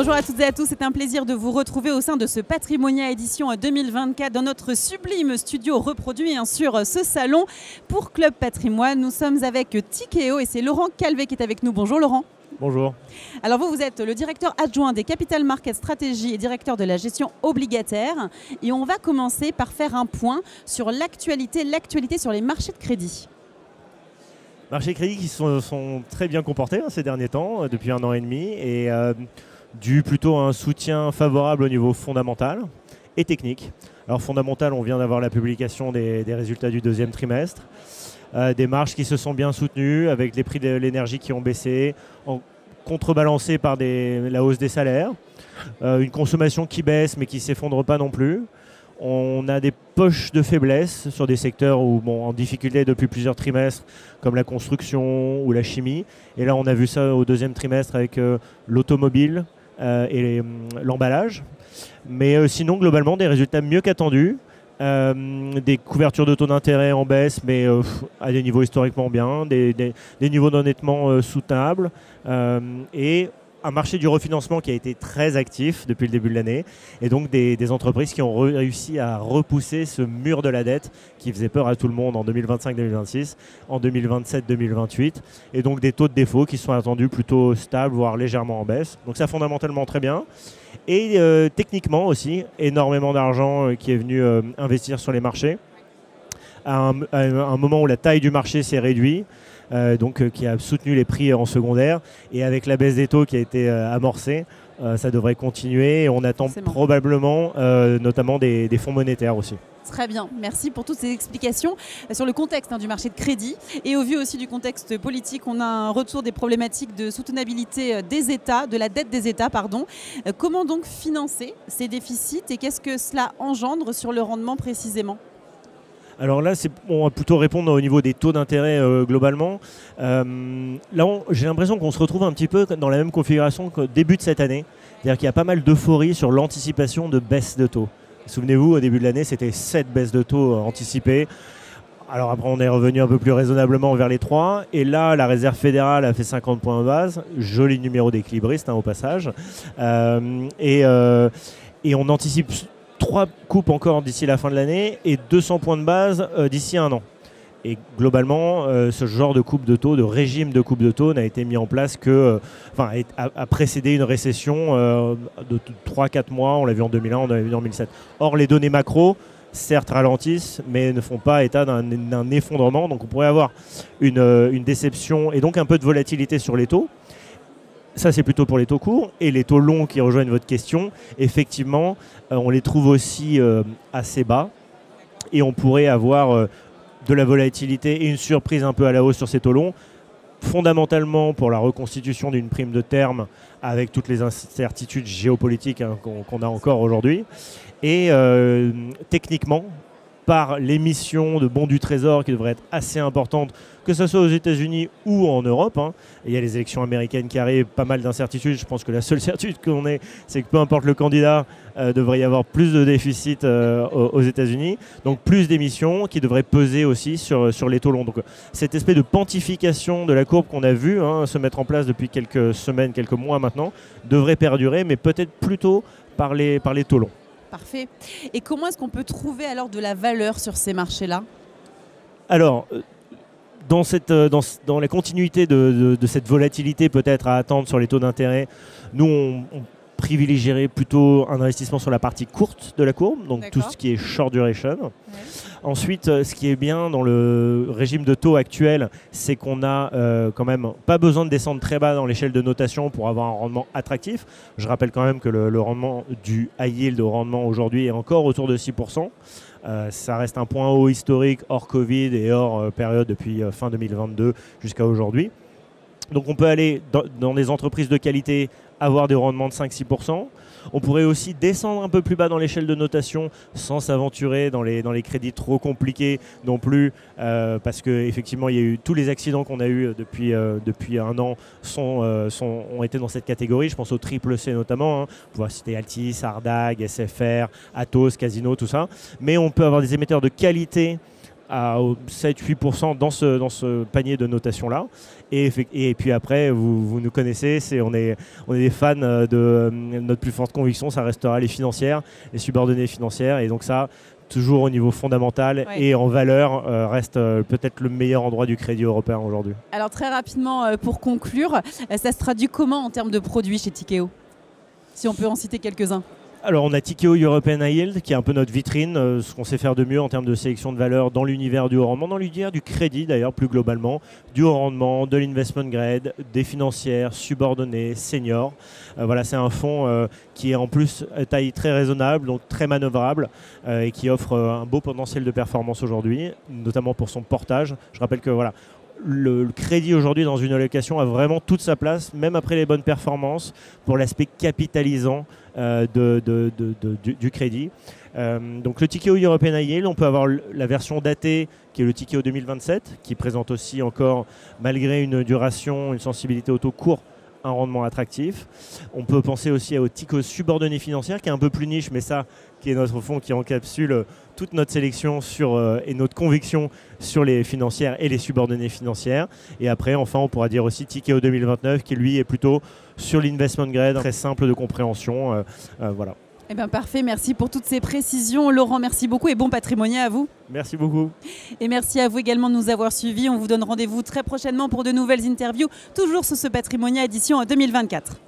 Bonjour à toutes et à tous, c'est un plaisir de vous retrouver au sein de ce Patrimonia édition 2024 dans notre sublime studio reproduit sur ce salon pour Club Patrimoine. Nous sommes avec Tikeo et c'est Laurent Calvet qui est avec nous. Bonjour Laurent. Bonjour. Alors vous êtes le directeur adjoint des Capital Market Stratégie et directeur de la gestion obligataire. Et on va commencer par faire un point sur l'actualité sur les marchés de crédit. Marchés de crédit qui sont très bien comportés ces derniers temps, depuis 1 an et demi, et dû plutôt à un soutien favorable au niveau fondamental et technique. Alors fondamental, on vient d'avoir la publication des résultats du deuxième trimestre, des marges qui se sont bien soutenues avec les prix de l'énergie qui ont baissé, contrebalancés par la hausse des salaires, une consommation qui baisse mais qui ne s'effondre pas non plus. On a des poches de faiblesse sur des secteurs en difficulté depuis plusieurs trimestres, comme la construction ou la chimie. Et là, on a vu ça au deuxième trimestre avec l'automobile et l'emballage. Mais sinon, globalement, des résultats mieux qu'attendus. Des couvertures de taux d'intérêt en baisse, mais à des niveaux historiquement bien, des niveaux d'endettement soutenables. Et un marché du refinancement qui a été très actif depuis le début de l'année, et donc des entreprises qui ont réussi à repousser ce mur de la dette qui faisait peur à tout le monde en 2025-2026, en 2027-2028, et donc des taux de défaut qui sont attendus plutôt stables, voire légèrement en baisse. Donc ça, fondamentalement, très bien. Et techniquement aussi, énormément d'argent qui est venu investir sur les marchés, à un moment où la taille du marché s'est réduite, qui a soutenu les prix en secondaire, et avec la baisse des taux qui a été amorcée, ça devrait continuer, et on attend probablement notamment des fonds monétaires aussi. Très bien, merci pour toutes ces explications sur le contexte du marché de crédit, et au vu aussi du contexte politique, on a un retour des problématiques de soutenabilité des États, de la dette des États, pardon. Comment donc financer ces déficits et qu'est-ce que cela engendre sur le rendement précisément ? Alors là, on va plutôt répondre au niveau des taux d'intérêt globalement. Là, j'ai l'impression qu'on se retrouve un petit peu dans la même configuration qu'au début de cette année. C'est-à-dire qu'il y a pas mal d'euphorie sur l'anticipation de baisse de taux. Souvenez-vous, au début de l'année, c'était 7 baisses de taux anticipées. Alors après, on est revenu un peu plus raisonnablement vers les 3. Et là, la Réserve fédérale a fait 50 points de base. Joli numéro d'équilibriste au passage. Et on anticipe 3 coupes encore d'ici la fin de l'année et 200 points de base d'ici 1 an. Et globalement, ce genre de coupe de taux, de régime de coupe de taux n'a été mis en place a précédé une récession de 3-4 mois. On l'a vu en 2001, on l'a vu en 2007. Or, les données macro, certes, ralentissent, mais ne font pas état d'un effondrement. Donc on pourrait avoir une déception et donc un peu de volatilité sur les taux. Ça, c'est plutôt pour les taux courts. Et les taux longs qui rejoignent votre question, effectivement, on les trouve aussi assez bas. Et on pourrait avoir de la volatilité et une surprise un peu à la hausse sur ces taux longs, fondamentalement pour la reconstitution d'une prime de terme avec toutes les incertitudes géopolitiques qu'on a encore aujourd'hui. Et techniquement, par l'émission de bons du Trésor qui devrait être assez importante, que ce soit aux États-Unis ou en Europe. Il y a les élections américaines qui arrivent, pas mal d'incertitudes. Je pense que la seule certitude qu'on ait, c'est que peu importe le candidat, devrait y avoir plus de déficit aux États-Unis. Donc plus d'émissions qui devraient peser aussi sur les taux longs. Donc cette espèce de pontification de la courbe qu'on a vue se mettre en place depuis quelques semaines, quelques mois maintenant, devrait perdurer, mais peut-être plutôt par les taux longs. Parfait. Et comment est-ce qu'on peut trouver alors de la valeur sur ces marchés-là ? Alors, dans la continuité de cette volatilité peut-être à attendre sur les taux d'intérêt, nous, on privilégierait plutôt un investissement sur la partie courte de la courbe, donc tout ce qui est short duration. Ouais. Ensuite, ce qui est bien dans le régime de taux actuel, c'est qu'on a quand même pas besoin de descendre très bas dans l'échelle de notation pour avoir un rendement attractif. Je rappelle quand même que le rendement du high yield au rendement aujourd'hui est encore autour de 6%. Ça reste un point haut historique hors Covid et hors période depuis fin 2022 jusqu'à aujourd'hui. Donc on peut aller dans des entreprises de qualité, avoir des rendements de 5-6%. On pourrait aussi descendre un peu plus bas dans l'échelle de notation sans s'aventurer dans les crédits trop compliqués non plus, parce qu'effectivement, il y a eu tous les accidents qu'on a eu depuis 1 an ont été dans cette catégorie. Je pense au triple C notamment. On peut citer Altis, Ardagh, SFR, Atos, Casino, tout ça. Mais on peut avoir des émetteurs de qualité à 7-8% dans ce panier de notation-là. Et puis après, vous nous connaissez, on est des fans de notre plus forte conviction, ça restera les financières, les subordonnées financières. Et donc ça, toujours au niveau fondamental et en valeur, reste peut-être le meilleur endroit du crédit européen aujourd'hui. Alors très rapidement, pour conclure, ça se traduit comment en termes de produits chez Tikehau? Si on peut en citer quelques-uns. Alors on a Tikehau European High Yield qui est un peu notre vitrine, ce qu'on sait faire de mieux en termes de sélection de valeur dans l'univers du haut rendement, dans l'univers du crédit d'ailleurs plus globalement, du haut rendement, de l'investment grade, des financières, subordonnées, seniors. Voilà, c'est un fonds qui est en plus taille très raisonnable, donc très manœuvrable et qui offre un beau potentiel de performance aujourd'hui, notamment pour son portage. Je rappelle que voilà, le crédit aujourd'hui dans une allocation a vraiment toute sa place, même après les bonnes performances, pour l'aspect capitalisant du crédit. Donc le Tikehau European High Yield, on peut avoir la version datée qui est le Tikehau 2027, qui présente aussi encore, malgré une duration, une sensibilité au taux court, un rendement attractif. On peut penser aussi au Tikehau subordonné financière qui est un peu plus niche, mais ça qui est notre fonds qui encapsule toute notre sélection et notre conviction sur les financières et les subordonnées financières. Et après, enfin, on pourra dire aussi Tikehau 2029 qui lui est plutôt sur l'investment grade, très simple de compréhension. Voilà. Eh bien, parfait, merci pour toutes ces précisions. Laurent, merci beaucoup et bon patrimonial à vous. Merci beaucoup. Et merci à vous également de nous avoir suivis. On vous donne rendez-vous très prochainement pour de nouvelles interviews, toujours sur ce Patrimonial édition 2024.